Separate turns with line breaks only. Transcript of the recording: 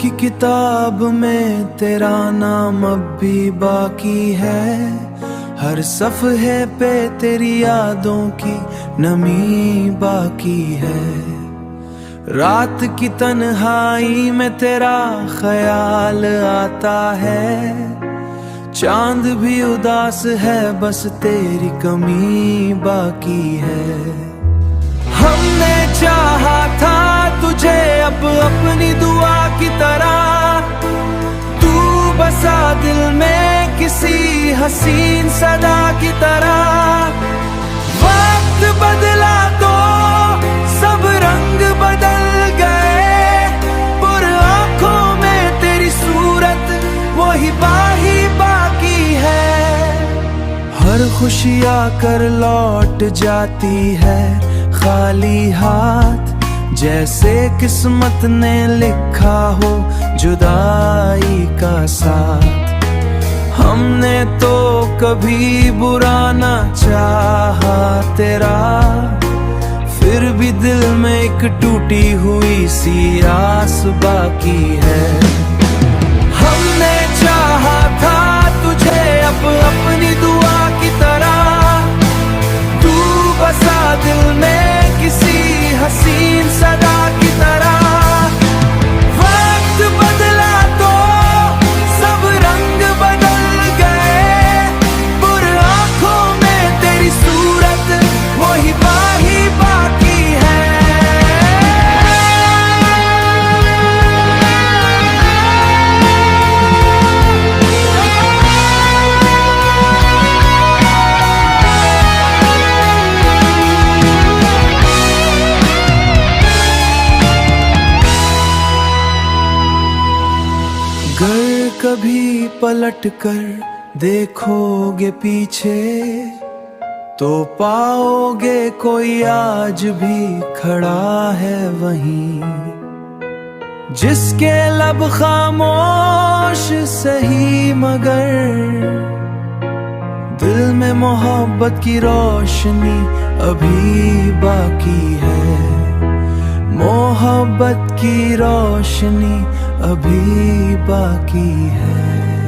की किताब में तेरा नाम अब भी बाकी है। हर सफ़हे पे तेरी यादों की नमी बाकी है। रात की तन्हाई में तेरा ख्याल आता है। चांद भी उदास है, बस तेरी कमी बाकी है। हमने चाहा था तुझे अब अपनी दुआ की तरह, तू बसा दिल में किसी हसीन सदा की तरह। वक्त बदला तो सब रंग बदल गए, पर आंखों में तेरी सूरत वही बाकी है। हर खुशी आकर लौट जाती है खाली हाथ, जैसे किस्मत ने लिखा हो जुदाई का साथ। हमने तो कभी बुरा ना चाहा तेरा, फिर भी दिल में एक टूटी हुई सी आस बाकी है। हमने चाहा था तुझे अब अपनी दुआ की तरह, तू बसा दिल में किसी हसीन सदा की तरह। वक्त बदला तो सब रंग बदल गए, पर आंखों में तेरी सूरत वही बाकी है। अगर कभी पलट कर देखोगे पीछे, तो पाओगे कोई आज भी खड़ा है वहीं, जिसके लब खामोश सही मगर दिल में मोहब्बत की रोशनी अभी बाकी है। मोहब्बत की रोशनी अभी बाकी है।